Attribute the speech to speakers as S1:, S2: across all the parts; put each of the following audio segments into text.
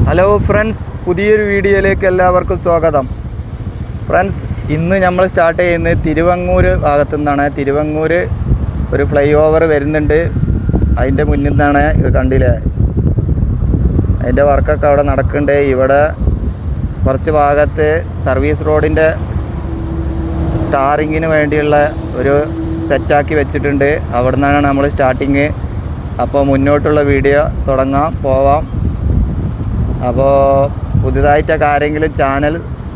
S1: Hello friends, പുതിയൊരു വീഡിയോയിലേക്ക് എല്ലാവർക്കും സ്വാഗതം. ഫ്രണ്ട്സ്, ഇന്ന് നമ്മൾ സ്റ്റാർട്ട് ചെയ്യുന്നത് തിരുവങ്ങൂർ ഭാഗത്തു നിന്നാണ്. തിരുവങ്ങൂർ ഒരു ഫ്ലൈ ഓവർ വരുന്നുണ്ട്. അതിൻ്റെ മുന്നിൽ നിന്നാണ് ഇത് കണ്ടില്ലേ, അതിൻ്റെ വർക്കൊക്കെ അവിടെ നടക്കുന്നുണ്ട്. ഇവിടെ കുറച്ച് ഭാഗത്ത് സർവീസ് റോഡിൻ്റെ ടാറിങ്ങിന് വേണ്ടിയുള്ള ഒരു സെറ്റാക്കി വെച്ചിട്ടുണ്ട്. അവിടെ നിന്നാണ് നമ്മൾ സ്റ്റാർട്ടിങ്. അപ്പോൾ മുന്നോട്ടുള്ള വീഡിയോ പോവാം. അപ്പോൾ പുതുതായിട്ടൊക്കെ ആരെങ്കിലും ചാനൽ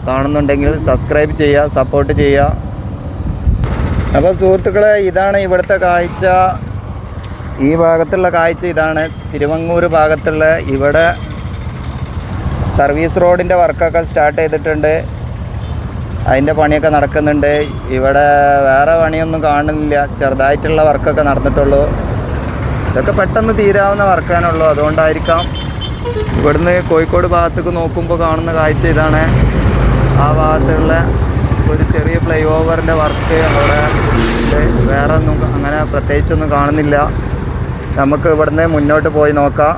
S1: കാണുന്നുണ്ടെങ്കിൽ സബ്സ്ക്രൈബ് ചെയ്യുക, സപ്പോർട്ട് ചെയ്യുക. അപ്പോൾ സുഹൃത്തുക്കളെ, ഇതാണ് ഇവിടുത്തെ കാഴ്ച. ഈ ഭാഗത്തുള്ള കാഴ്ച ഇതാണ്. തിരുവങ്ങൂർ ഭാഗത്തുള്ള ഇവിടെ സർവീസ് റോഡിൻ്റെ വർക്കൊക്കെ സ്റ്റാർട്ട് ചെയ്തിട്ടുണ്ട്. അതിൻ്റെ പണിയൊക്കെ നടക്കുന്നുണ്ട്. ഇവിടെ വേറെ പണിയൊന്നും കാണുന്നില്ല, ചെറുതായിട്ടുള്ള വർക്കൊക്കെ നടന്നിട്ടുള്ളൂ. ഇതൊക്കെ പെട്ടെന്ന് തീരാവുന്ന വർക്കാനുള്ളൂ. അതുകൊണ്ടായിരിക്കാം. ഇവിടുന്ന് കോഴിക്കോട് ഭാഗത്തേക്ക് നോക്കുമ്പോൾ കാണുന്ന കാഴ്ച ഇതാണ്. ആ ഭാഗത്തുള്ള ഒരു ചെറിയ ഫ്ലൈ ഓവറിൻ്റെ വർക്ക് അവിടെ വേറെ ഒന്നും അങ്ങനെ പ്രത്യേകിച്ചൊന്നും കാണുന്നില്ല. നമുക്ക് ഇവിടുന്ന് മുന്നോട്ട് പോയി നോക്കാം.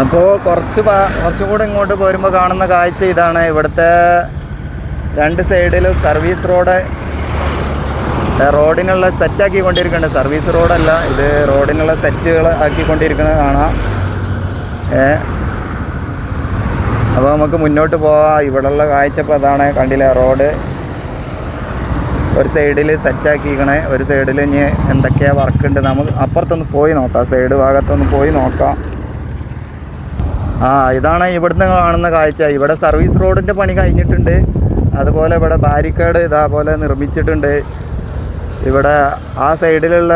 S1: അപ്പോൾ കുറച്ചും കൂടെ ഇങ്ങോട്ട് പോരുമ്പോൾ കാണുന്ന കാഴ്ച ഇതാണ്. ഇവിടുത്തെ രണ്ട് സൈഡിലും സർവീസ് റോഡിനുള്ള സെറ്റാക്കിക്കൊണ്ടിരിക്കുന്നുണ്ട്. സർവീസ് റോഡല്ല ഇത്, റോഡിനുള്ള സെറ്റുകൾ ആക്കിക്കൊണ്ടിരിക്കുന്നത് കാണാം. അപ്പോൾ നമുക്ക് മുന്നോട്ട് പോവാം. ഇവിടെയുള്ള കാഴ്ച ഇപ്പോൾ അതാണ്. കണ്ടില്ലേ, റോഡ് ഒരു സൈഡിൽ സെറ്റാക്കിക്കണേ, ഒരു സൈഡിൽ ഇനി എന്തൊക്കെയാണ് വർക്കുണ്ട് നമുക്ക് അപ്പുറത്തൊന്ന് പോയി നോക്കാം. സൈഡ് ഭാഗത്തൊന്ന് പോയി നോക്കാം. ഇതാണ് ഇവിടുന്ന് കാണുന്ന കാഴ്ച. ഇവിടെ സർവീസ് റോഡിൻ്റെ പണി കഴിഞ്ഞിട്ടുണ്ട്. അതുപോലെ ഇവിടെ ബാരിക്കേഡ് ഇതേപോലെ നിർമ്മിച്ചിട്ടുണ്ട്. ഇവിടെ ആ സൈഡിലുള്ള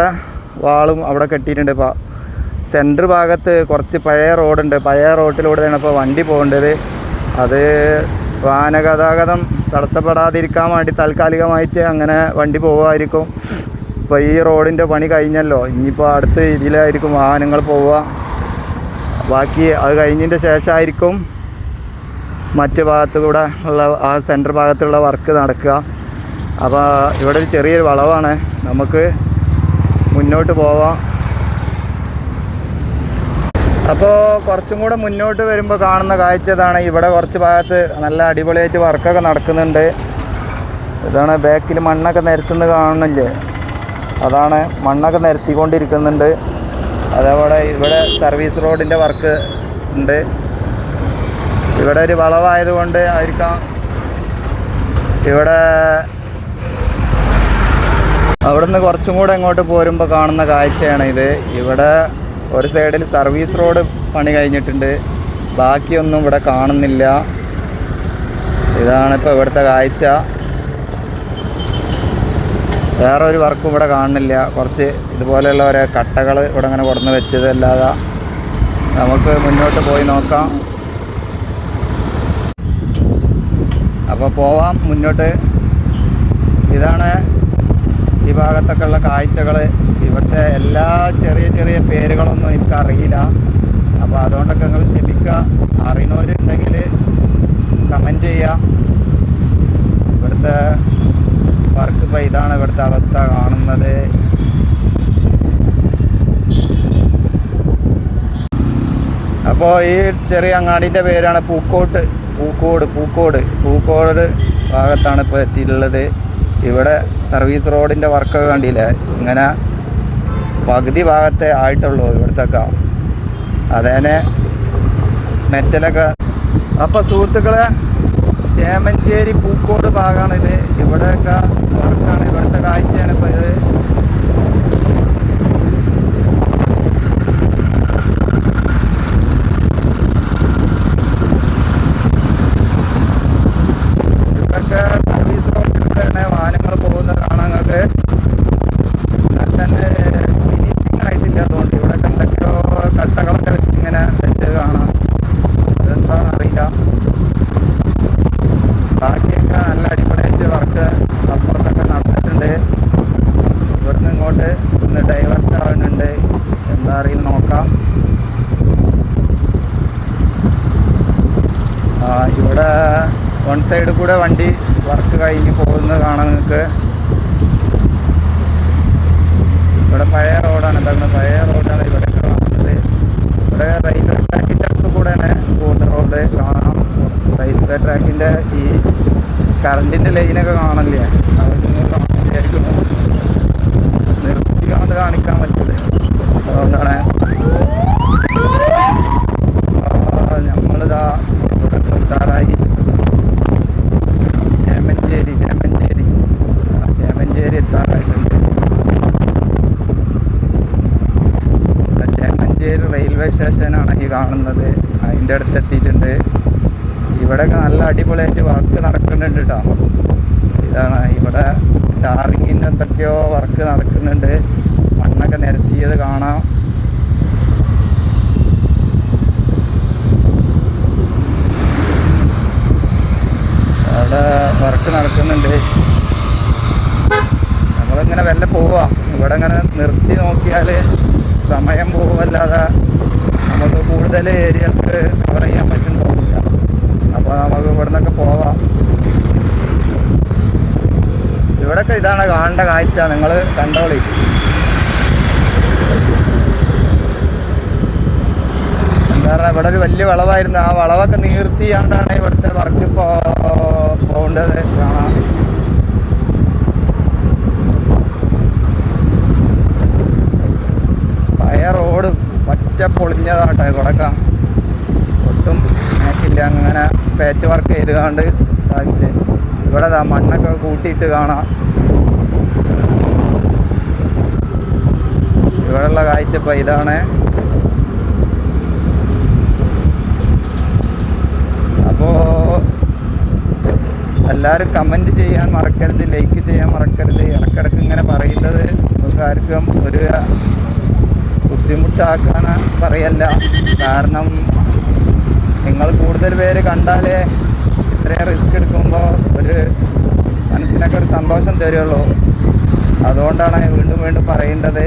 S1: വാളും അവിടെ കെട്ടിയിട്ടുണ്ട്. ഇപ്പോൾ സെൻറ്റർ ഭാഗത്ത് കുറച്ച് പഴയ റോഡുണ്ട്. പഴയ റോഡിലൂടെയാണ് ഇപ്പോൾ വണ്ടി പോകേണ്ടത്. അത് വാഹന ഗതാഗതം തടസ്സപ്പെടാതിരിക്കാൻ വേണ്ടി താൽക്കാലികമായിട്ട് അങ്ങനെ വണ്ടി പോകുമായിരിക്കും. ഇപ്പോൾ ഈ റോഡിൻ്റെ പണി കഴിഞ്ഞല്ലോ, ഇനിയിപ്പോൾ അടുത്ത ഇതിലായിരിക്കും വാഹനങ്ങൾ പോവുക. ബാക്കി അത് കഴിഞ്ഞതിൻ്റെ ശേഷമായിരിക്കും മറ്റ് ഭാഗത്തു കൂടെ ഉള്ള ആ സെൻറ്റർ ഭാഗത്തുള്ള വർക്ക് നടക്കുക. അപ്പോൾ ഇവിടെ ഒരു ചെറിയൊരു വളവാണ്, നമുക്ക് മുന്നോട്ട് പോവാം. അപ്പോൾ കുറച്ചും കൂടെ മുന്നോട്ട് വരുമ്പോൾ കാണുന്ന കാഴ്ച ഇതാണ്. ഇവിടെ കുറച്ച് ഭാഗത്ത് നല്ല അടിപൊളിയായിട്ട് വർക്കൊക്കെ നടക്കുന്നുണ്ട്. ഇതാണ് ബാക്കിൽ മണ്ണൊക്കെ നിരത്തുന്നത് കാണുന്നില്ലേ, അതാണ് മണ്ണൊക്കെ നിരത്തിക്കൊണ്ടിരിക്കുന്നുണ്ട്. അതേപോലെ ഇവിടെ സർവീസ് റോഡിൻ്റെ വർക്ക് ഉണ്ട്. ഇവിടെ ഒരു വളവായതുകൊണ്ട് ആയിരിക്കാം ഇവിടെ അവിടുന്ന് കുറച്ചും കൂടെ ഇങ്ങോട്ട് പോരുമ്പോൾ കാണുന്ന കാഴ്ചയാണ് ഇത്. ഇവിടെ ഒരു സൈഡിൽ സർവീസ് റോഡ് പണി കഴിഞ്ഞിട്ടുണ്ട്, ബാക്കിയൊന്നും ഇവിടെ കാണുന്നില്ല. ഇതാണിപ്പോൾ ഇവിടുത്തെ കാഴ്ച. വേറെ ഒരു വർക്കും ഇവിടെ കാണുന്നില്ല. കുറച്ച് ഇതുപോലെയുള്ള ഓരോ കട്ടകൾ ഇവിടെ അങ്ങനെ കൊടുന്ന് വെച്ചത് അല്ലാതെ നമുക്ക് മുന്നോട്ട് പോയി നോക്കാം. അപ്പോൾ പോവാം മുന്നോട്ട്. ഇതാണ് ഈ ഭാഗത്തൊക്കെ ഉള്ള കാഴ്ചകൾ. ഇവിടുത്തെ എല്ലാ ചെറിയ പേരുകളൊന്നും എനിക്കറിയില്ല. അപ്പോൾ അതുകൊണ്ടൊക്കെ നിങ്ങൾ ക്ഷമിക്കുക. അറിയുന്നവരുണ്ടെങ്കിൽ കമൻറ്റ് ചെയ്യുക. ഇവിടുത്തെ വർക്ക് ഇപ്പോൾ ഇതാണ് ഇവിടുത്തെ അവസ്ഥ കാണുന്നത്. അപ്പോൾ ഈ ചെറിയ അങ്ങാടിൻ്റെ പേരാണ് പൂക്കോട് ഭാഗത്താണ് ഇപ്പോൾ എത്തിയിട്ടുള്ളത്. ഇവിടെ സർവീസ് റോഡിൻ്റെ വർക്കൊക്കെ കണ്ടില്ലേ, ഇങ്ങനെ പകുതി ഭാഗത്തെ ആയിട്ടുള്ളൂ ഇവിടുത്തൊക്കെ. അതേനെ മെറ്റലൊക്കെ. അപ്പോൾ സുഹൃത്തുക്കളെ, ചേമഞ്ചേരി പൂക്കോട് ഭാഗമാണിത്. ഇവിടെയൊക്കെ വർക്കാണ്, ഇവിടുത്തെ കാഴ്ചയാണ് ഇപ്പോൾ ഇത്. ഇവിടെയൊക്കെ സർവീസ് റോഡിൽ തന്നെ വാഹനങ്ങൾ പോകുന്നത് കാണാൻ നിങ്ങൾക്ക്. തന്നെ ഫിനിഷിങ് ആയിട്ടില്ല, അതുകൊണ്ട് ഇവിടെ എന്തൊക്കെയോ കട്ടകളൊക്കെ വെച്ച് ഇങ്ങനെ വെച്ചത് കാണാം. അതെന്താണെന്ന് അറിയില്ല. ബാക്കിയൊക്കെ നല്ല അടിപൊളിയായിട്ട് വർക്ക് അപ്പുറത്തൊക്കെ നടന്നിട്ടുണ്ട്. ഇവിടുന്ന് ഇങ്ങോട്ട് ഒന്ന് ഡൈവേർട്ട് ആവുന്നുണ്ട്. എന്താ അറിയില്ല, നോക്കാം. ഇവിടെ വൺ സൈഡ് കൂടെ വണ്ടി വർക്ക് കഴിഞ്ഞ് പോകുന്നത് കാണാൻ നിങ്ങൾക്ക്. ഇവിടെ പഴയ റോഡാണ്, പഴയ റോഡാണ് ഇവിടെ കാണുന്നത്. ഇവിടെ റെയിൽവേ ട്രാക്കിൻ്റെ റോഡ് കാണാം. റെയിൽവേ ട്രാക്കിൻ്റെ ഈ കറണ്ടിൻ്റെ ലൈനൊക്കെ കാണല്ലേ, അതൊക്കെ കാണിക്കുന്നു. നിർത്തിക്കാണ്ട് കാണിക്കാൻ പറ്റില്ല, അതുകൊണ്ടാണ് നമ്മളിതാ ഇവിടെ നിർത്താറായി. ചേമഞ്ചേരി എത്താറായിട്ടുണ്ട്. ചേമഞ്ചേരി റെയിൽവേ സ്റ്റേഷനാണ് ഈ കാണുന്നത്. അതിൻ്റെ അടുത്ത് എത്തിയിട്ടുണ്ട്. ഇവിടെയൊക്കെ നല്ല അടിപൊളിയായിട്ട് വർക്ക് നടക്കുന്നുണ്ട് കേട്ടോ. ഇതാണ് ഇവിടെ ടാറിങ്ങിൻ്റെ എന്തൊക്കെയോ വർക്ക് നടക്കുന്നുണ്ട്. മണ്ണൊക്കെ നിരത്തിയത് കാണാം. അവിടെ വർക്ക് നടക്കുന്നുണ്ട്. നമ്മളിങ്ങനെ വല്ല പോവുക, ഇവിടെ ഇങ്ങനെ നിർത്തി നോക്കിയാൽ സമയം പോവല്ലാതെ നമുക്ക് കൂടുതൽ ഏരിയകൾക്ക് കവർ ചെയ്യാൻ പറ്റുന്നുണ്ടാവില്ല. അപ്പോൾ നമുക്ക് ഇവിടെ നിന്നൊക്കെ പോവാം. ഇവിടെയൊക്കെ ഇതാണ് കാണേണ്ട കാഴ്ച, നിങ്ങൾ കണ്ടോളി. എന്താ പറയുക, ഇവിടെ ഒരു വലിയ വളവായിരുന്നു. ആ വളവൊക്കെ നീർത്തിയാണ്ടാണ് ഇവിടുത്തെ വർക്ക് പോകേണ്ടത്. കാണാം. പഴയ റോഡ് പറ്റ പൊളിഞ്ഞതാട്ടോ ഇവിടെയൊക്കെ. ഒട്ടും മാറ്റില്ല, അങ്ങനെ പാച്ച് വർക്ക് ചെയ്ത് കാണ്ട് ഇതാക്കിയിട്ട് ഇവിടെ മണ്ണൊക്കെ കൂട്ടിയിട്ട് കാണാം. ഇവിടെയുള്ള കാഴ്ച ഇപ്പോൾ ഇതാണ്. അപ്പോൾ എല്ലാവരും കമൻറ്റ് ചെയ്യാൻ മറക്കരുത്, ലൈക്ക് ചെയ്യാൻ മറക്കരുത്. ഇടയ്ക്കിടയ്ക്ക് ഇങ്ങനെ പറയുന്നത് നമുക്ക് ആർക്കും ഒരു ബുദ്ധിമുട്ടാക്കാൻ പറയല്ല. കാരണം നിങ്ങൾ കൂടുതൽ പേര് കണ്ടാലേ ഇത്രയും റിസ്ക് എടുക്കുമ്പോൾ ഒരു മനസ്സിനൊക്കെ ഒരു സന്തോഷം തരുള്ളൂ. അതുകൊണ്ടാണ് വീണ്ടും വീണ്ടും പറയേണ്ടത്.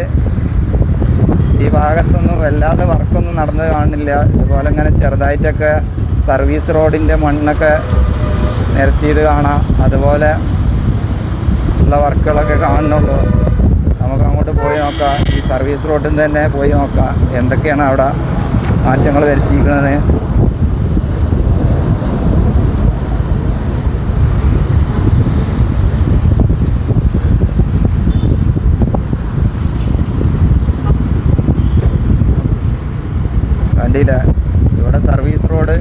S1: ഈ ഭാഗത്തൊന്നും വല്ലാതെ വർക്കൊന്നും നടന്നു കാണില്ല. ഇതുപോലെ ഇങ്ങനെ ചെറുതായിട്ടൊക്കെ സർവീസ് റോഡിൻ്റെ മണ്ണൊക്കെ നിരത്തിയത് കാണാം. അതുപോലെ ഉള്ള വർക്കുകളൊക്കെ കാണുന്നുള്ളൂ. നമുക്ക് അങ്ങോട്ട് പോയി നോക്കാം. ഈ സർവീസ് റോഡിൽ തന്നെ പോയി നോക്കാം എന്തൊക്കെയാണ് അവിടെ മാറ്റങ്ങൾ വരുത്തിയിരിക്കുന്നത്. കണ്ടില്ല, ഇവിടെ സർവീസ് റോഡ്.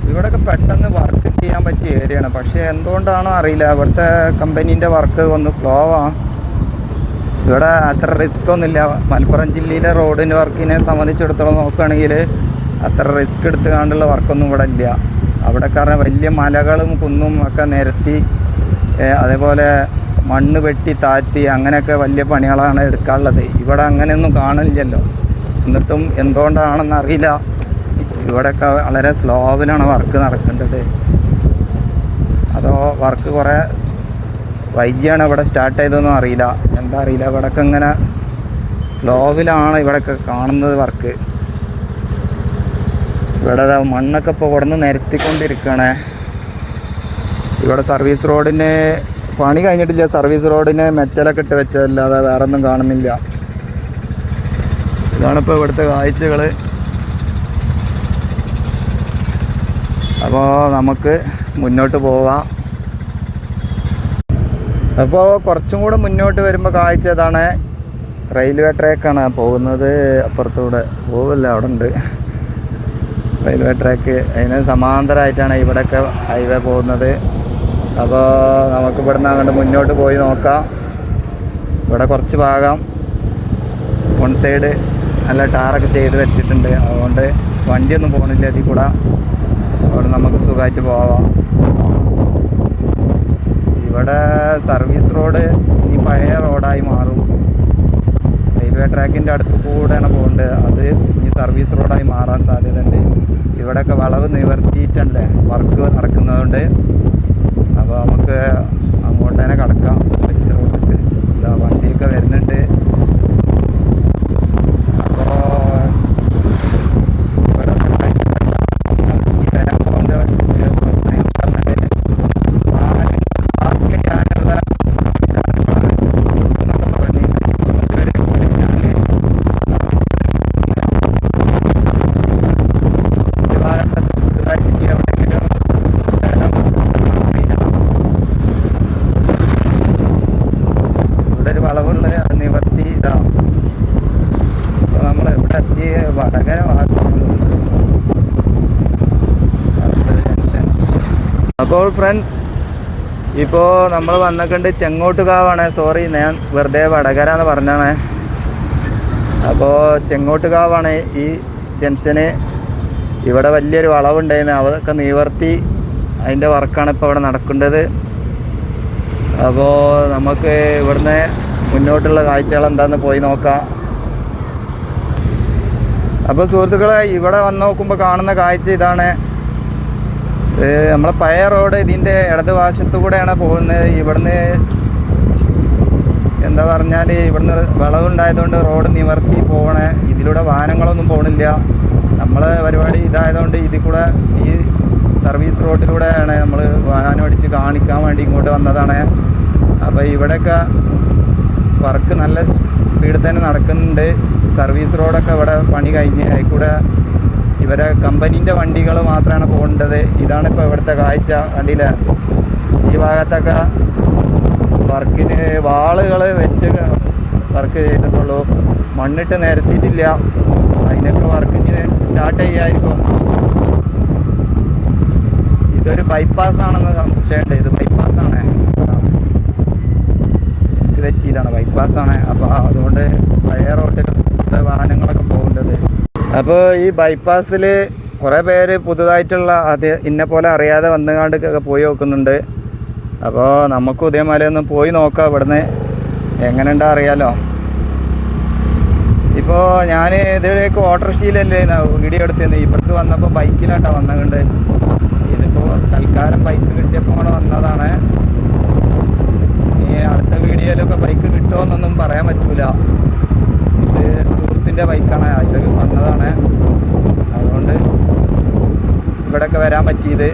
S1: ഇവിടെയൊക്കെ പെട്ടെന്ന് വർക്ക് ചെയ്യാൻ പറ്റിയ ഏരിയയാണ്. പക്ഷേ എന്തുകൊണ്ടാണോ അറിയില്ല, ഇവിടുത്തെ കമ്പനീൻ്റെ വർക്ക് ഒന്ന് സ്ലോ ആണ്. ഇവിടെ അത്ര റിസ്ക് ഒന്നുമില്ല. മലപ്പുറം ജില്ലയിലെ റോഡിൻ്റെ വർക്കിനെ സംബന്ധിച്ചിടത്തോളം നോക്കുകയാണെങ്കിൽ അത്ര റിസ്ക് എടുത്ത് കാണ്ടുള്ള വർക്കൊന്നും ഇവിടെ ഇല്ല. അവിടെ കാരണം വലിയ മലകളും കുന്നും ഒക്കെ നിരത്തി, അതേപോലെ മണ്ണ് വെട്ടി താഴ്ത്തി, അങ്ങനെയൊക്കെ വലിയ പണികളാണ് എടുക്കാനുള്ളത്. ഇവിടെ അങ്ങനെയൊന്നും കാണില്ലല്ലോ. എന്നിട്ടും എന്തുകൊണ്ടാണെന്ന് അറിയില്ല, ഇവിടെയൊക്കെ വളരെ സ്ലോവിലാണ് വർക്ക് നടക്കേണ്ടത്. അതോ വർക്ക് കുറേ വൈകിയാണ് ഇവിടെ സ്റ്റാർട്ട് ചെയ്തതെന്നും അറിയില്ല. എന്താ അറിയില്ല, ഇവിടെയൊക്കെ ഇങ്ങനെ സ്ലോവിലാണ് ഇവിടെയൊക്കെ കാണുന്നത് വർക്ക്. ഇവിടെ മണ്ണൊക്കെ ഇപ്പോൾ ഇവിടെ നിന്ന് നിരത്തിക്കൊണ്ടിരിക്കുകയാണ്. ഇവിടെ സർവീസ് റോഡിന് പണി കഴിഞ്ഞിട്ടില്ല. സർവീസ് റോഡിന് മെറ്റലൊക്കെ ഇട്ട് വെച്ചതല്ലാതെ വേറെ ഒന്നും കാണുന്നില്ല. ഇതാണിപ്പോൾ ഇവിടുത്തെ കാഴ്ചകൾ. അപ്പോൾ നമുക്ക് മുന്നോട്ട് പോവാം. അപ്പോൾ കുറച്ചും കൂടെ മുന്നോട്ട് വരുമ്പോൾ കാഴ്ച ഇതാണ്. റെയിൽവേ ട്രാക്കാണ് പോകുന്നത്. അപ്പുറത്തൂടെ പോവില്ല, അവിടെ ഉണ്ട് റെയിൽവേ ട്രാക്ക്. അതിന് സമാന്തരമായിട്ടാണ് ഇവിടെയൊക്കെ ഹൈവേ പോകുന്നത്. അപ്പോൾ നമുക്ക് ഇവിടെ നിന്ന് അങ്ങോട്ട് മുന്നോട്ട് പോയി നോക്കാം. ഇവിടെ കുറച്ച് ഭാഗം വൺ സൈഡ് നല്ല ടാറൊക്കെ ചെയ്ത് വെച്ചിട്ടുണ്ട്. അതുകൊണ്ട് വണ്ടിയൊന്നും പോകുന്നില്ല അതിൽ കൂടെ. അവിടെ നമുക്ക് സുഖമായിട്ട് പോവാം. ഇവിടെ സർവീസ് റോഡ് ഈ പഴയ റോഡായി മാറും. റെയിൽവേ ട്രാക്കിൻ്റെ അടുത്ത് കൂടെയാണ് പോകുന്നത്. അത് ഇനി സർവീസ് റോഡായി മാറാൻ സാധ്യതയുണ്ട്. ഇവിടെയൊക്കെ വളവ് നിവർത്തിയിട്ടല്ലേ വർക്ക് നടക്കുന്നതുകൊണ്ട്. അപ്പോൾ നമുക്ക് അങ്ങോട്ട് തന്നെ കിടക്കാം. വലിയ റോഡിൽ എന്താ വണ്ടിയൊക്കെ വരുന്നുണ്ട്. അപ്പോൾ ഇവിടെ അപ്പോൾ ഫ്രണ്ട്സ്, ഇപ്പോൾ നമ്മൾ വന്നിട്ടുണ്ട് ചെങ്ങോട്ടുകാവാണ്. സോറി, ഞാൻ വെറുതെ വടകര എന്ന് പറഞ്ഞാണ്. അപ്പോൾ ചെങ്ങോട്ടുകാവാണ് ഈ ജംഗ്ഷന്. ഇവിടെ വലിയൊരു വളവുണ്ടായിരുന്നു, അതൊക്കെ നിവർത്തി അതിൻ്റെ വർക്കാണ് ഇപ്പോൾ ഇവിടെ നടക്കേണ്ടത്. അപ്പോൾ നമുക്ക് ഇവിടുന്ന് മുന്നോട്ടുള്ള കാഴ്ചകൾ എന്താണെന്ന് പോയി നോക്കാം. അപ്പോൾ സുഹൃത്തുക്കളെ, ഇവിടെ വന്ന് നോക്കുമ്പോൾ കാണുന്ന കാഴ്ച ഇതാണ്. നമ്മളെ പഴയ റോഡ് ഇതിൻ്റെ ഇടതുവശത്തു കൂടെയാണ് പോകുന്നത്. ഇവിടുന്ന് എന്താ പറഞ്ഞാൽ ഇവിടുന്ന് വളവുണ്ടായതുകൊണ്ട് റോഡ് നിവർത്തി പോകണേ. ഇതിലൂടെ വാഹനങ്ങളൊന്നും പോകണില്ല. നമ്മളെ പരിപാടി ഇതായതുകൊണ്ട് ഇതിൽ കൂടെ ഈ സർവീസ് റോഡിലൂടെയാണ് നമ്മൾ വാഹനം അടിച്ച് കാണിക്കാൻ വേണ്ടി ഇങ്ങോട്ട് വന്നതാണ്. അപ്പോൾ ഇവിടെയൊക്കെ വർക്ക് നല്ല സ്പീഡിൽ തന്നെ നടക്കുന്നുണ്ട്. സർവീസ് റോഡൊക്കെ ഇവിടെ പണി കഴിഞ്ഞ് അതിൽക്കൂടെ ഇവരെ കമ്പനീൻ്റെ വണ്ടികൾ മാത്രമാണ് പോകേണ്ടത്. ഇതാണിപ്പോൾ ഇവിടുത്തെ കാഴ്ച. കണ്ടില്ല, ഈ ഭാഗത്തൊക്കെ വർക്കിന് വാളുകൾ വെച്ച് വർക്ക് ചെയ്തിട്ടുള്ളൂ, മണ്ണിട്ട് നിരത്തിയിട്ടില്ല. അതിനൊക്കെ വർക്കിന് സ്റ്റാർട്ട് ചെയ്യായിരിക്കും. ഇതൊരു ബൈപ്പാസ് ആണെന്ന് സംശയമുണ്ട്. ഇത് ബൈപ്പാസാണ്, ഇത് തെറ്റിയതാണ്, ബൈപ്പാസാണ്. അപ്പോൾ അതുകൊണ്ട് പഴയ റോഡിൽ വാഹനങ്ങളൊക്കെ പോകേണ്ടത്. അപ്പോൾ ഈ ബൈപ്പാസിൽ കുറേ പേര് പുതുതായിട്ടുള്ള ഇന്നെ പോലെ അറിയാതെ വന്നുകാണ്ടൊക്കെ പോയി നോക്കുന്നുണ്ട്. അപ്പോൾ നമുക്കും ഇതേമാതിരി ഒന്ന് പോയി നോക്കാം. ഇവിടുന്ന് എങ്ങനെയുണ്ടോ അറിയാലോ. ഇപ്പോൾ ഞാൻ ഇതിലേക്ക് ഓട്ടോറിക്ഷയിലല്ലേ വീഡിയോ എടുത്തിരുന്നത്. ഇവിടേക്ക് വന്നപ്പോൾ ബൈക്കിലാട്ടോ വന്നുകൊണ്ട്. ഇതിപ്പോൾ തൽക്കാലം ബൈക്ക് കിട്ടിയപ്പോൾ കൂടെ വന്നതാണ്. ഈ അടുത്ത വീഡിയോയിലൊക്കെ ബൈക്ക് കിട്ടുമോയെന്നൊന്നും പറയാൻ പറ്റൂല. ഇത് സുഹൃത്തിൻ്റെ ബൈക്കാണ്, അതിൽ വന്നതാണ്. അതുകൊണ്ട് ഇവിടെയൊക്കെ വരാൻ പറ്റിയത്.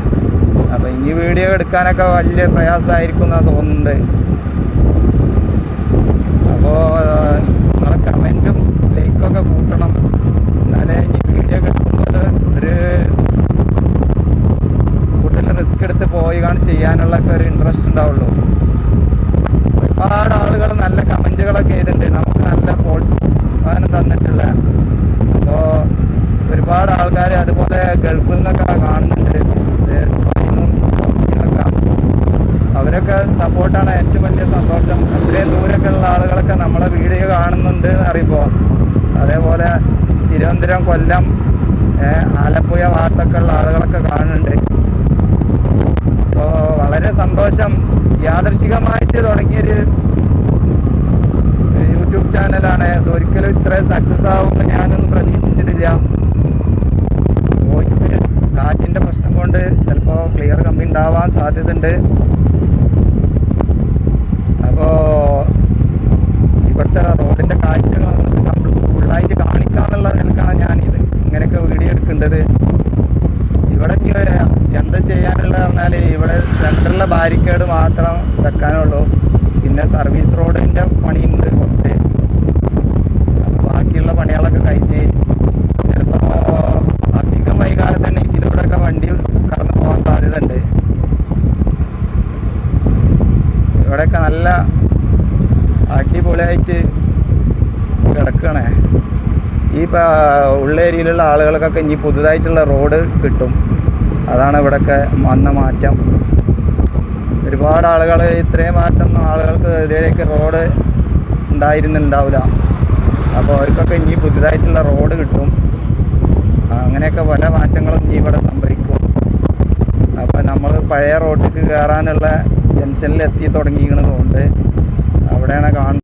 S1: അപ്പോൾ ഈ വീഡിയോ എടുക്കാനൊക്കെ വലിയ പ്രയാസമായിരിക്കും എന്നാണ് തോന്നുന്നത്. അപ്പോൾ നിങ്ങളെ കമൻറ്റും ലൈക്കൊക്കെ കൂട്ടണം, എന്നാലേ ഈ വീഡിയോ എടുക്കുമ്പോൾ ഒരു കൂടുതൽ റിസ്ക് എടുത്ത് പോയി ചെയ്യാനുള്ളൊക്കെ ഒരു ഇൻട്രസ്റ്റ് ഉണ്ടാവുള്ളൂ. ഒരുപാട് ആളുകൾ നല്ല കമൻറ്റുകളൊക്കെ ചെയ്തിട്ടുണ്ട്, നമുക്ക് നല്ല പ്രോത്സാഹനം തന്നിട്ടുള്ള. അപ്പോൾ ഒരുപാട് ആൾക്കാർ അതുപോലെ ഗൾഫിൽ നിന്നൊക്കെ കാണുന്നുണ്ട്, അവരൊക്കെ സപ്പോർട്ടാണ് ഏറ്റവും വലിയ സന്തോഷം. അത്രയും ദൂരമൊക്കെ ഉള്ള ആളുകളൊക്കെ നമ്മളെ വീഡിയോ കാണുന്നുണ്ട് എന്ന് അറിയുമ്പോൾ, അതേപോലെ തിരുവനന്തപുരം, കൊല്ലം, ആലപ്പുഴ ഭാഗത്തൊക്കെ ഉള്ള ആളുകളൊക്കെ കാണുന്നുണ്ട്. അപ്പോൾ വളരെ സന്തോഷം. യാദൃശികമായിട്ട് തുടങ്ങിയൊരു യൂട്യൂബ് ചാനലാണ്. ഇതൊരിക്കലും ഇത്രയും സക്സസ് ആവുമെന്ന് ഞാനൊന്നും പ്രതീക്ഷിച്ചിട്ടില്ല. വോയിസ് കാറ്റിൻ്റെ പ്രശ്നം കൊണ്ട് ചിലപ്പോൾ ക്ലിയർ കമ്മി ഉണ്ടാവാൻ സാധ്യതയുണ്ട്. അപ്പോൾ ഇവിടുത്തെ റോഡിൻ്റെ കാഴ്ചകൾ നമ്മൾ ഫുള്ളായിട്ട് കാണിക്കാന്നുള്ള നിലക്കാണ് ഞാനിത് ഇങ്ങനെയൊക്കെ വീഡിയോ എടുക്കേണ്ടത്. ഇവിടെ എന്ത് ചെയ്യാനുള്ളത് പറഞ്ഞാൽ ഇവിടെ സെൻറ്ററിലെ ബാരിക്കേഡ് മാത്രം വെക്കാനുള്ളൂ. പിന്നെ സർവീസ് റോഡിൻ്റെ പണിയുണ്ട് കുറച്ച്. ബാക്കിയുള്ള പണികളൊക്കെ കഴിഞ്ഞ് ചിലപ്പോൾ അധികം വൈകാതെ തന്നെ ഇതിലൂടെയൊക്കെ വണ്ടി കടന്നു പോകാൻ സാധ്യതയുണ്ട്. ഇവിടെയൊക്കെ നല്ല അടിപൊളിയായിട്ട് കിടക്കണേ. ഈ ഉള്ളേരിയയിലുള്ള ആളുകൾക്കൊക്കെ ഇനി പുതുതായിട്ടുള്ള റോഡ് കിട്ടും. അതാണ് ഇവിടെയൊക്കെ വന്ന മാറ്റം. ഒരുപാട് ആളുകൾ ഇത്രയും മാറ്റം ആളുകൾക്ക് ഇതിലേക്ക് റോഡ് ഉണ്ടായിരുന്നുണ്ടാവില്ല. അപ്പോൾ അവർക്കൊക്കെ ഇനി പുതുതായിട്ടുള്ള റോഡ് കിട്ടും. അങ്ങനെയൊക്കെ പല മാറ്റങ്ങളും ഇനി ഇവിടെ സംഭവിക്കും. അപ്പോൾ നമ്മൾ പഴയ റോഡിലേക്ക് കയറാനുള്ള ജംഗ്ഷനിൽ എത്തി തുടങ്ങിയിരിക്കുന്നതുകൊണ്ട് അവിടെയാണ് കാണുന്നത്.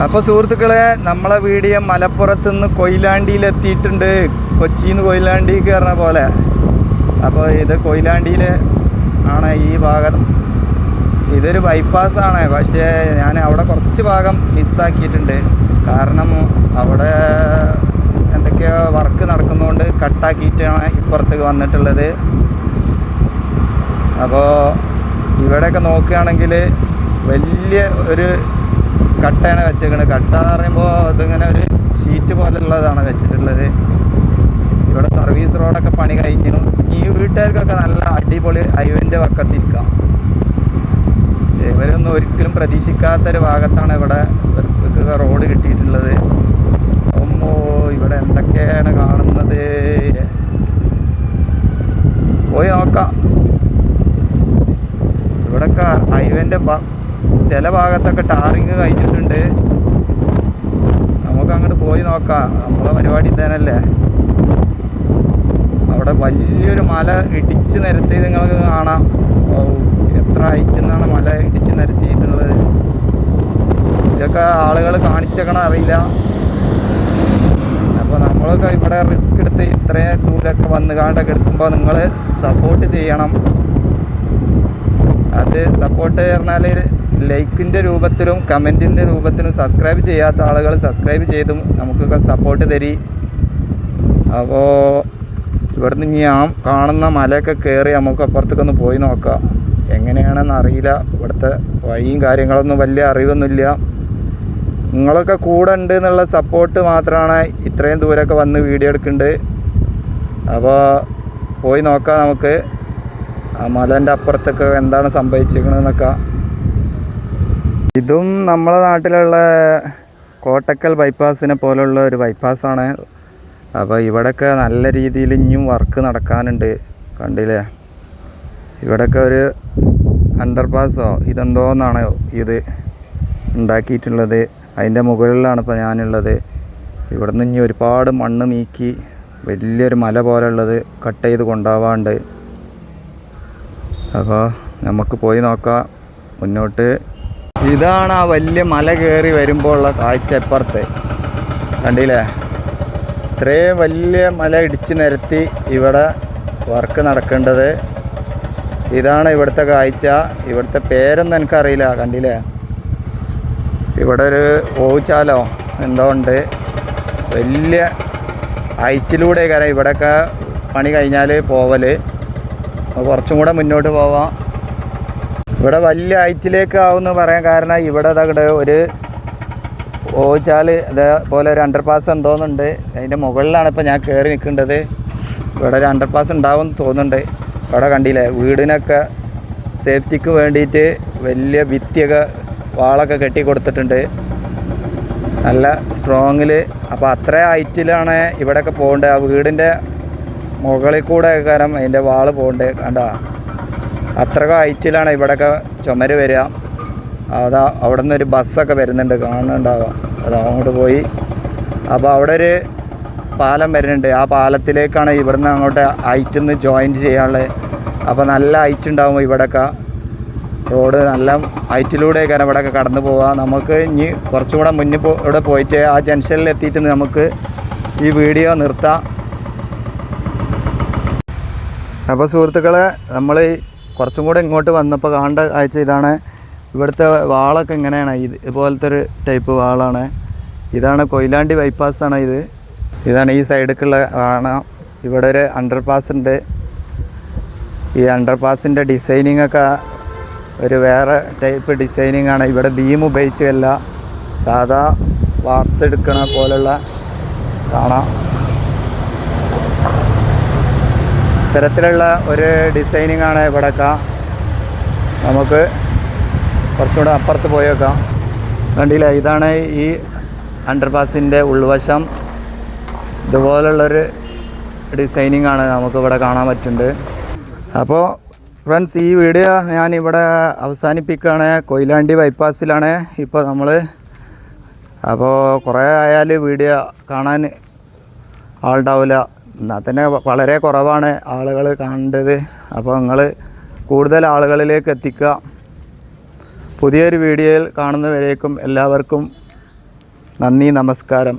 S1: അപ്പോൾ സുഹൃത്തുക്കളെ, നമ്മളെ വീഡിയോ മലപ്പുറത്ത് നിന്ന് കൊയിലാണ്ടിയിൽ എത്തിയിട്ടുണ്ട്. കൊച്ചിയിൽ നിന്ന് കൊയിലാണ്ടി കയറുന്ന പോലെ. അപ്പോൾ ഇത് കൊയിലാണ്ടിയിൽ ആണ് ഈ ഭാഗം. ഇതൊരു ബൈപ്പാസാണ്, പക്ഷേ ഞാൻ അവിടെ കുറച്ച് ഭാഗം മിസ്സാക്കിയിട്ടുണ്ട്. കാരണം അവിടെ എന്തൊക്കെയോ വർക്ക് നടക്കുന്നതുകൊണ്ട് കട്ടാക്കിയിട്ടാണ് ഇപ്പുറത്തേക്ക് വന്നിട്ടുള്ളത്. അപ്പോൾ ഇവിടെയൊക്കെ നോക്കുകയാണെങ്കിൽ വലിയ ഒരു കട്ടയാണ് വെച്ചേക്കുന്നത്. കട്ട എന്ന് പറയുമ്പോൾ ഇതിങ്ങനെ ഒരു ഷീറ്റ് പോലുള്ളതാണ് വെച്ചിട്ടുള്ളത്. ഇവിടെ സർവീസ് റോഡൊക്കെ പണി കഴിഞ്ഞു. ഈ വീട്ടുകാർക്കൊക്കെ നല്ല അടിപൊളി ഹൈവേൻ്റെ വക്കത്തിരിക്കാം. ഇവരൊന്നും ഒരിക്കലും പ്രതീക്ഷിക്കാത്തൊരു ഭാഗത്താണ് ഇവിടെ ഇവർക്ക് റോഡ് കിട്ടിയിട്ടുള്ളത്. ഇവിടെ എന്തൊക്കെയാണ് കാണുന്നത്. ചില ഭാഗത്തൊക്കെ ടാറിങ് കഴിഞ്ഞിട്ടുണ്ട്. നമുക്ക് അങ്ങോട്ട് പോയി നോക്കാം. നമ്മളെ പരിപാടി തന്നെയല്ലേ. അവിടെ വലിയൊരു മല ഇടിച്ച് നിരത്തി നിങ്ങൾക്ക് കാണാം. എത്ര ഹൈറ്റിൽ നിന്നാണ് മല ഇടിച്ച് നിരത്തിയിട്ടുള്ളത്. ഇതൊക്കെ ആളുകൾ കാണിച്ചേക്കണം അറിയില്ല. അപ്പോൾ നമ്മളൊക്കെ ഇവിടെ റിസ്ക് എടുത്ത് ഇത്രയും ദൂരമൊക്കെ വന്ന് കാണ്ടൊക്കെ എടുക്കുമ്പോൾ നിങ്ങൾ സപ്പോർട്ട് ചെയ്യണം. അത് സപ്പോർട്ട് പറഞ്ഞാൽ ലൈക്കിൻ്റെ രൂപത്തിലും കമൻറ്റിൻ്റെ രൂപത്തിലും സബ്സ്ക്രൈബ് ചെയ്യാത്ത ആളുകൾ സബ്സ്ക്രൈബ് ചെയ്തും നമുക്കൊക്കെ സപ്പോർട്ട് തരി. അപ്പോൾ ഇവിടുന്ന് ഞാൻ കാണുന്ന മലയൊക്കെ കയറി നമുക്ക് അപ്പുറത്തേക്കൊന്ന് പോയി നോക്കാം. എങ്ങനെയാണെന്ന് അറിയില്ല. ഇവിടുത്തെ വഴിയും കാര്യങ്ങളൊന്നും വലിയ അറിവൊന്നുമില്ല. നിങ്ങളൊക്കെ കൂടെ ഉണ്ട് എന്നുള്ള സപ്പോർട്ട് മാത്രമാണ് ഇത്രയും ദൂരമൊക്കെ വന്ന് വീഡിയോ എടുക്കുന്നുണ്ട്. അപ്പോൾ പോയി നോക്കാം നമുക്ക് ആ മലേൻ്റെ അപ്പുറത്തൊക്കെ എന്താണ് സംഭവിച്ചിരിക്കണമെന്നൊക്കെ. ഇതും നമ്മളെ നാട്ടിലുള്ള കോട്ടക്കൽ ബൈപ്പാസിനെ പോലുള്ള ഒരു ബൈപ്പാസാണ്. അപ്പോൾ ഇവിടെയൊക്കെ നല്ല രീതിയിൽ ഇനിയും വർക്ക് നടക്കാനുണ്ട്. കണ്ടില്ലേ, ഇവിടെയൊക്കെ ഒരു അണ്ടർപാസോ ഇതെന്തോന്നാണ് ഇത് ഉണ്ടാക്കിയിട്ടുള്ളത്. അതിൻ്റെ മുകളിലാണ് ഇപ്പോൾ ഞാനുള്ളത്. ഇവിടുന്ന് ഇനി ഒരുപാട് മണ്ണ് നീക്കി വലിയൊരു മല പോലുള്ളത് കട്ട് ചെയ്ത് കൊണ്ടുപോകാണ്ട്. അപ്പോൾ നമുക്ക് പോയി നോക്കാം മുന്നോട്ട്. ഇതാണ് ആ വലിയ മല കയറി വരുമ്പോൾ ഉള്ള കാഴ്ച. ഇപ്പുറത്ത് കണ്ടില്ലേ, ഇത്രയും വലിയ മല ഇടിച്ച് നിരത്തി ഇവിടെ വർക്ക് നടക്കേണ്ടത്. ഇതാണ് ഇവിടുത്തെ കാഴ്ച. ഇവിടുത്തെ പേരൊന്നും എനിക്കറിയില്ല. കണ്ടില്ലേ, ഇവിടെ ഒരു ഓവുചാലോ എന്തോ ഉണ്ട്. വലിയ ഹൈറ്റിലൂടെ കാരണം ഇവിടെയൊക്കെ പണി കഴിഞ്ഞാൽ പോവൽ. കുറച്ചും കൂടെ മുന്നോട്ട് പോവാം. ഇവിടെ വലിയ ഹൈറ്റിലേക്ക് ആവുമെന്ന് പറയാൻ കാരണം ഇവിടെ അതവിടെ ഒരു ഓവുചാൽ അതേപോലെ ഒരു അണ്ടർപാസ് എന്തോന്നുണ്ട്. അതിൻ്റെ മുകളിലാണ് ഇപ്പോൾ ഞാൻ കയറി നിൽക്കേണ്ടത്. ഇവിടെ ഒരു അണ്ടർപാസ് ഉണ്ടാവുമെന്ന് തോന്നുന്നുണ്ട്. ഇവിടെ കണ്ടില്ലേ, വീടിനൊക്കെ സേഫ്റ്റിക്ക് വേണ്ടിയിട്ട് വലിയ ഭിത്തിയൊക്കെ വാളൊക്കെ കെട്ടി കൊടുത്തിട്ടുണ്ട് നല്ല സ്ട്രോങ്ങിൽ. അപ്പോൾ അത്ര ഹൈറ്റിലാണ് ഇവിടെയൊക്കെ പോകേണ്ടത്. ആ വീടിൻ്റെ മുകളിൽ കൂടെ കാരണം അതിൻ്റെ വാള് പോകേണ്ടത്. കണ്ട അത്രയൊക്കെ ഹൈറ്റിലാണ് ഇവിടെയൊക്കെ ചുമര് വരിക. അതാ അവിടെ നിന്നൊരു ബസ്സൊക്കെ വരുന്നുണ്ട്, കാണുന്നുണ്ടാവുക. അത് അങ്ങോട്ട് പോയി. അപ്പോൾ അവിടെ ഒരു പാലം വരുന്നുണ്ട്. ആ പാലത്തിലേക്കാണ് ഇവിടുന്ന് അങ്ങോട്ട് ഹൈറ്റിൽ നിന്ന് ജോയിൻ ചെയ്യാനുള്ളത്. അപ്പോൾ നല്ല ഹൈറ്റ് ഉണ്ടാവും ഇവിടെയൊക്കെ. റോഡ് നല്ല ഹൈറ്റിലൂടെ കാരണം ഇവിടെയൊക്കെ കടന്നു പോവുക. നമുക്ക് ഇനി കുറച്ചും കൂടെ മുന്നിൽ ഇവിടെ പോയിട്ട് ആ ജംഗ്ഷനിൽ എത്തിയിട്ട് നമുക്ക് ഈ വീഡിയോ നിർത്താം. അപ്പോൾ സുഹൃത്തുക്കളെ, നമ്മൾ കുറച്ചും കൂടെ ഇങ്ങോട്ട് വന്നപ്പോൾ കാണേണ്ട കാഴ്ച ഇതാണ്. ഇവിടുത്തെ വാളൊക്കെ ഇങ്ങനെയാണ്. ഇതുപോലത്തെ ഒരു ടൈപ്പ് വാളാണ്. ഇതാണ് കൊയിലാണ്ടി ബൈപ്പാസാണ് ഇത്. ഇതാണ് ഈ സൈഡിലേക്കുള്ള കാണാം. ഇവിടെ ഒരു അണ്ടർപാസ് ഉണ്ട്. ഈ അണ്ടർപാസിൻ്റെ ഡിസൈനിങ്ങൊക്കെ ഒരു വേറെ ടൈപ്പ് ഡിസൈനിങ് ആണ്. ഇവിടെ ബീം ഉപയോഗിച്ചല്ല, സാധാ വാർത്തെടുക്കണ പോലുള്ള കാണാം. ഇത്തരത്തിലുള്ള ഒരു ഡിസൈനിങ് ആണ് ഇവിടെയൊക്കെ. നമുക്ക് കുറച്ചുകൂടെ അപ്പുറത്ത് പോയി വെക്കാം. കണ്ടില്ല, ഇതാണ് ഈ അണ്ടർപാസിൻ്റെ ഉൾവശം. ഇതുപോലുള്ളൊരു ഡിസൈനിങ് ആണ് നമുക്കിവിടെ കാണാൻ പറ്റുന്നുണ്ട്. അപ്പോൾ ഫ്രണ്ട്സ്, ഈ വീഡിയോ ഞാനിവിടെ അവസാനിപ്പിക്കുകയാണ്. കൊയിലാണ്ടി ബൈപ്പാസിലാണ് ഇപ്പോൾ നമ്മൾ. അപ്പോൾ കുറേ ആയാൽ വീഡിയോ കാണാൻ ആളുണ്ടാവില്ല. എന്നാൽ തന്നെ വളരെ കുറവാണ് ആളുകൾ കാണേണ്ടത്. അപ്പോൾ നിങ്ങൾ കൂടുതൽ ആളുകളിലേക്ക് എത്തിക്കുക. പുതിയൊരു വീഡിയോയിൽ കാണുന്നവരേക്കും എല്ലാവർക്കും നന്ദി, നമസ്കാരം.